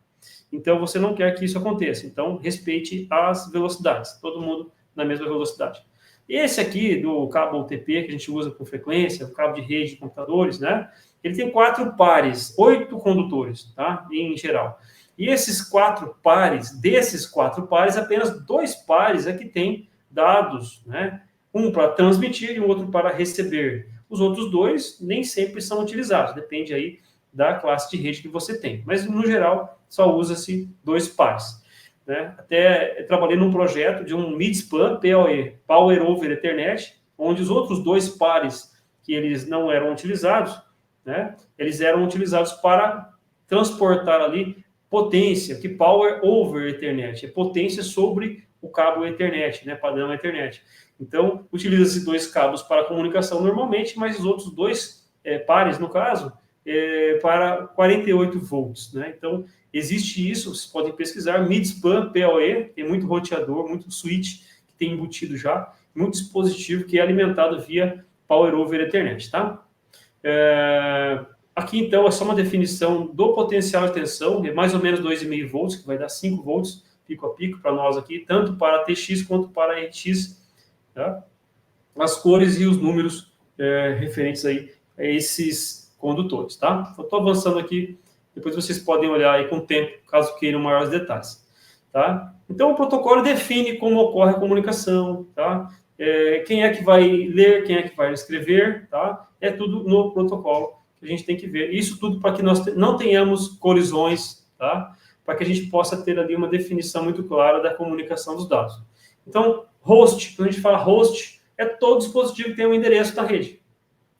Então, você não quer que isso aconteça. Então, respeite as velocidades, todo mundo na mesma velocidade. Esse aqui, do cabo UTP, que a gente usa com frequência, o cabo de rede de computadores, né? Ele tem 4 pares, 8 condutores, tá? Em geral. E esses 4 pares, desses 4 pares, apenas 2 pares é que tem dados, né? Um para transmitir e o outro para receber. Os outros 2 nem sempre são utilizados, depende aí da classe de rede que você tem. Mas, no geral, só usa-se 2 pares. Né? Até trabalhei num projeto de um mid-span, PoE, Power over Ethernet, onde os outros 2 pares que eles não eram utilizados, né? Eles eram utilizados para transportar ali potência, que Power over Ethernet, é potência sobre o cabo Ethernet, né? Padrão Ethernet. Então, utiliza-se 2 cabos para comunicação normalmente, mas os outros 2 pares, no caso, para 48 volts, né? Então, existe isso, vocês podem pesquisar, mid-span, PoE, tem muito roteador, muito switch que tem embutido já, muito dispositivo que é alimentado via Power over Ethernet, tá? Aqui, então, é só uma definição do potencial de tensão, é mais ou menos 2,5 volts, que vai dar 5 volts pico a pico para nós aqui, tanto para TX quanto para RX, tá? As cores e os números referentes aí a esses condutores, tá? Eu estou avançando aqui, depois vocês podem olhar aí com o tempo, caso queiram maiores detalhes, tá? Então, o protocolo define como ocorre a comunicação, tá? Quem é que vai ler, quem é que vai escrever, tá? É tudo no protocolo que a gente tem que ver. Isso tudo para que nós não tenhamos colisões, tá? Para que a gente possa ter ali uma definição muito clara da comunicação dos dados. Então, host, quando a gente fala host, é todo dispositivo que tem um endereço na rede.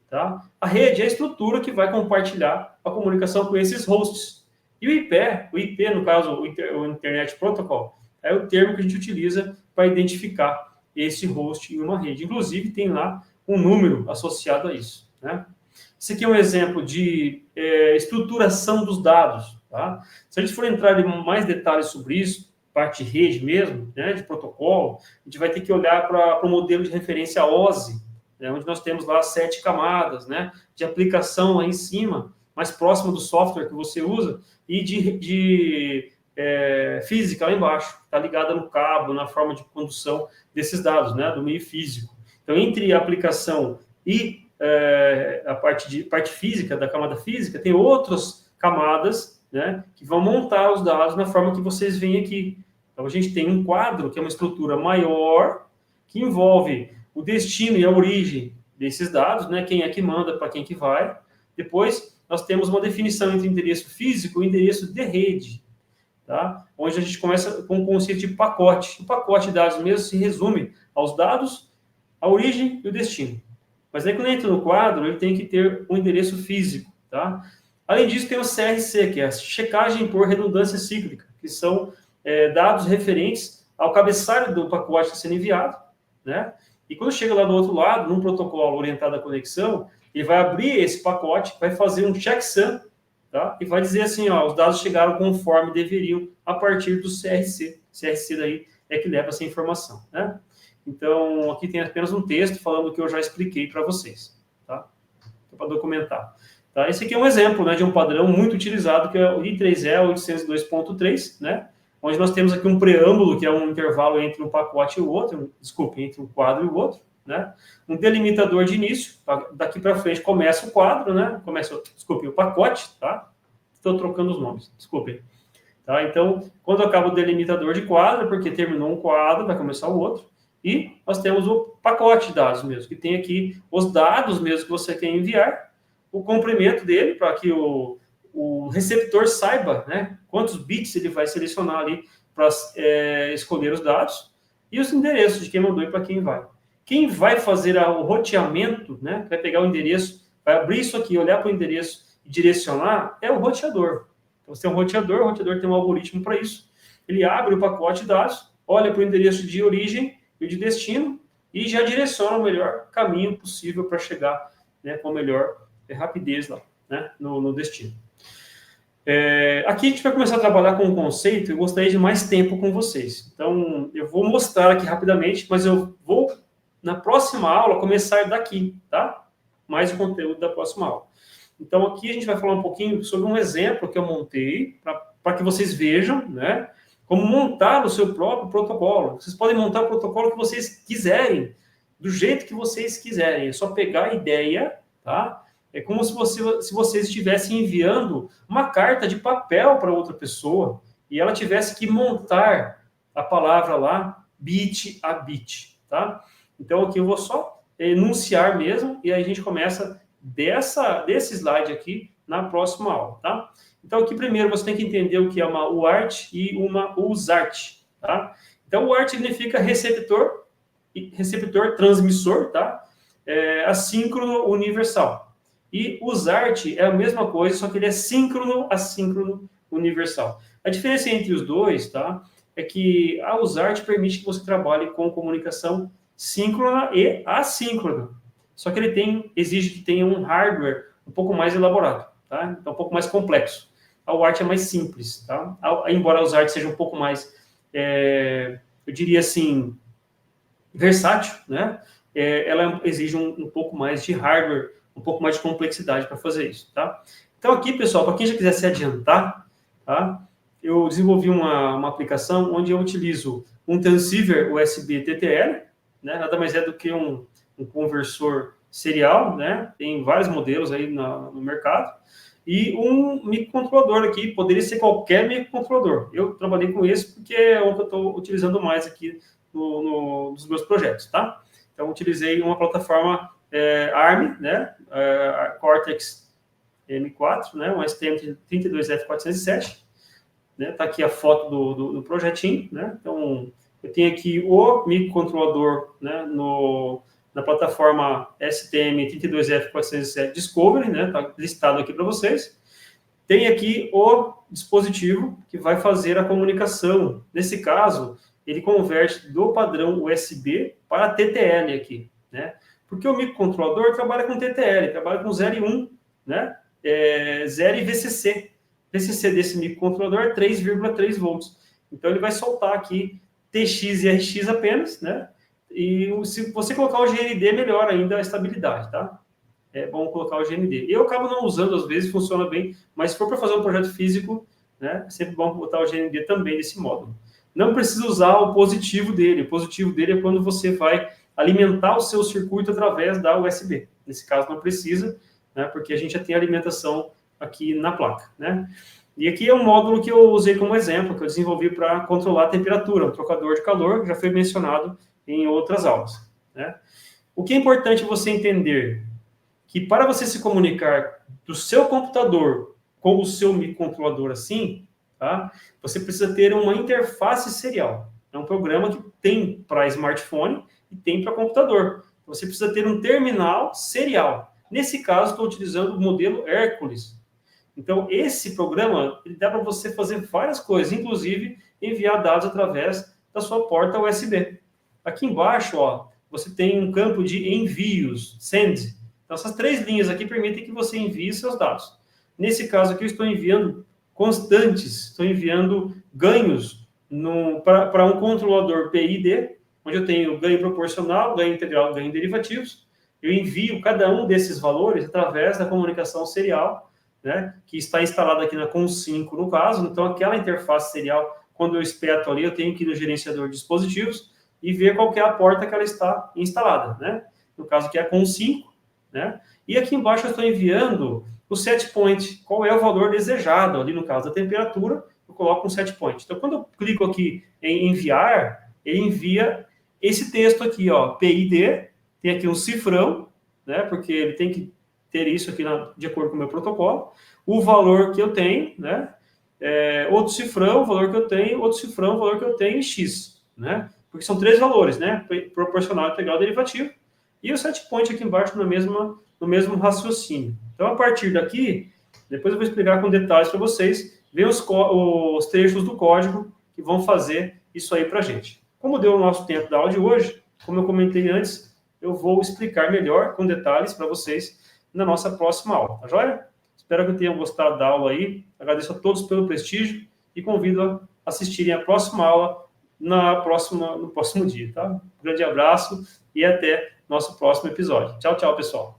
Tá? A rede é a estrutura que vai compartilhar a comunicação com esses hosts. E o IP no caso, o Internet Protocol, é o termo que a gente utiliza para identificar esse host em uma rede. Inclusive, tem lá um número associado a isso. Né? Esse aqui é um exemplo de estruturação dos dados. Tá? Se a gente for entrar em mais detalhes sobre isso, parte de rede mesmo, né, de protocolo, a gente vai ter que olhar para o modelo de referência OSI, né, onde nós temos lá 7 camadas, né, de aplicação aí em cima, mais próximo do software que você usa, e de física lá embaixo, está ligada no cabo, na forma de condução desses dados, né, do meio físico. Então, entre a aplicação e a parte física, da camada física, tem outras camadas, né, que vão montar os dados na forma que vocês veem aqui. Então, a gente tem um quadro, que é uma estrutura maior, que envolve o destino e a origem desses dados, né, quem é que manda, para quem que vai. Depois, nós temos uma definição entre endereço físico e endereço de rede, tá? Onde a gente começa com o conceito de pacote. O pacote de dados mesmo se resume aos dados, a origem e o destino. Mas aí, quando entra no quadro, ele tem que ter um endereço físico, tá? Além disso, tem o CRC, que é a checagem por redundância cíclica, que são dados referentes ao cabeçalho do pacote sendo enviado, né? E quando chega lá do outro lado, num protocolo orientado à conexão, ele vai abrir esse pacote, vai fazer um checksum, tá? E vai dizer assim, ó, os dados chegaram conforme deveriam a partir do CRC. CRC daí é que leva essa informação, né? Então, aqui tem apenas um texto falando o que eu já expliquei para vocês, tá? Para documentar. Tá? Esse aqui é um exemplo, né, de um padrão muito utilizado, que é o I3E 802.3, né? Onde nós temos aqui um preâmbulo, que é um intervalo entre um pacote e o outro, desculpe, entre um quadro e o outro, né? Um delimitador de início, daqui para frente começa o quadro, né? Desculpe, o pacote, tá? Estou trocando os nomes, desculpe. Tá? Então, quando acaba o delimitador de quadro, porque terminou um quadro, vai começar o outro, e nós temos o pacote de dados mesmo, que tem aqui os dados mesmo que você quer enviar, o comprimento dele, para que o receptor saiba, né, quantos bits ele vai selecionar ali para escolher os dados, e os endereços de quem mandou e para quem vai. Quem vai fazer o roteamento, né, vai pegar o endereço, vai abrir isso aqui, olhar para o endereço e direcionar, é o roteador. Então, você tem um roteador, o roteador tem um algoritmo para isso. Ele abre o pacote de dados, olha para o endereço de origem e de destino e já direciona o melhor caminho possível para chegar, né, com a melhor rapidez lá, né, no destino. Aqui a gente vai começar a trabalhar com um conceito. Eu gostaria de mais tempo com vocês. Então, eu vou mostrar aqui rapidamente, mas eu vou, na próxima aula, começar daqui, tá? Mais o conteúdo da próxima aula. Então, aqui a gente vai falar um pouquinho sobre um exemplo que eu montei, para que vocês vejam, né, como montar o seu próprio protocolo. Vocês podem montar o protocolo que vocês quiserem, do jeito que vocês quiserem. É só pegar a ideia, tá? É como se vocês estivessem enviando uma carta de papel para outra pessoa e ela tivesse que montar a palavra lá, bit a bit, tá? Então, aqui eu vou só enunciar mesmo e aí a gente começa desse slide aqui na próxima aula, tá? Então, aqui primeiro você tem que entender o que é uma UART e uma USART, tá? Então, UART significa receptor transmissor, tá? Assíncrono universal. E USART é a mesma coisa, só que ele é síncrono, assíncrono, universal. A diferença entre os dois, tá? É que a USART permite que você trabalhe com comunicação síncrona e assíncrona. Só que ele exige que tenha um hardware um pouco mais elaborado, tá? Então, um pouco mais complexo. A UART é mais simples, tá? Embora a USART seja um pouco mais, eu diria assim, versátil, né? Ela exige um pouco mais de hardware, um pouco mais de complexidade para fazer isso, tá? Então, aqui, pessoal, para quem já quiser se adiantar, tá? Eu desenvolvi uma aplicação onde eu utilizo um transceiver USB TTL, né? Nada mais é do que um conversor serial, né? Tem vários modelos aí no mercado. E um microcontrolador aqui, poderia ser qualquer microcontrolador. Eu trabalhei com esse porque é o que eu estou utilizando mais aqui nos meus projetos, tá? Então, utilizei uma plataforma ARM, né? Cortex M4, né? Um STM32F407, né? Tá aqui a foto do projetinho, né? Então, eu tenho aqui o microcontrolador, né? Na plataforma STM32F407 Discovery, né? Tá listado aqui para vocês. Tem aqui o dispositivo que vai fazer a comunicação. Nesse caso, ele converte do padrão USB para TTL aqui, né? Porque o microcontrolador trabalha com TTL, trabalha com 0 e 1, né? 0 e VCC. VCC desse microcontrolador é 3,3 volts. Então, ele vai soltar aqui TX e RX apenas, né? E se você colocar o GND, melhora ainda a estabilidade, tá? É bom colocar o GND. Eu acabo não usando, às vezes, funciona bem, mas se for para fazer um projeto físico, né, é sempre bom botar o GND também nesse módulo. Não precisa usar o positivo dele. O positivo dele é quando você vai alimentar o seu circuito através da USB. Nesse caso, não precisa, né, porque a gente já tem alimentação aqui na placa, né? E aqui é um módulo que eu usei como exemplo, que eu desenvolvi para controlar a temperatura, um trocador de calor, que já foi mencionado em outras aulas, né? O que é importante você entender que para você se comunicar do seu computador com o seu microcontrolador assim, tá? Você precisa ter uma interface serial. É um programa que tem para smartphone e tem para computador. Você precisa ter um terminal serial. Nesse caso, estou utilizando o modelo Hércules. Então, esse programa, ele dá para você fazer várias coisas, inclusive enviar dados através da sua porta USB. Aqui embaixo, ó, você tem um campo de envios, send. Então, essas 3 linhas aqui permitem que você envie seus dados. Nesse caso aqui, eu estou enviando constantes, estou enviando ganhos para um controlador PID, onde eu tenho ganho proporcional, ganho integral, ganho derivativos. Eu envio cada um desses valores através da comunicação serial, né, que está instalada aqui na COM5, no caso. Então, aquela interface serial, quando eu espeto ali, eu tenho que ir no gerenciador de dispositivos e ver qual que é a porta que ela está instalada, né? No caso aqui é a COM5, né? E aqui embaixo eu estou enviando o set point, qual é o valor desejado ali, no caso da temperatura, eu coloco um set point. Então, quando eu clico aqui em enviar, ele envia esse texto aqui, ó, PID, tem aqui um cifrão, né? Porque ele tem que ter isso aqui de acordo com o meu protocolo, o valor que eu tenho, né? Outro cifrão, o valor que eu tenho, outro cifrão, o valor que eu tenho e X, né? Porque são 3 valores, né? Proporcional, integral, derivativo. E o set point aqui embaixo no mesmo raciocínio. Então, a partir daqui, depois eu vou explicar com detalhes para vocês, ver os trechos do código que vão fazer isso aí para a gente. Como deu o nosso tempo da aula de hoje, como eu comentei antes, eu vou explicar melhor, com detalhes, para vocês na nossa próxima aula, tá joia? Espero que tenham gostado da aula aí. Agradeço a todos pelo prestígio e convido a assistirem a próxima aula no próximo dia, tá? Um grande abraço e até nosso próximo episódio. Tchau, tchau, pessoal.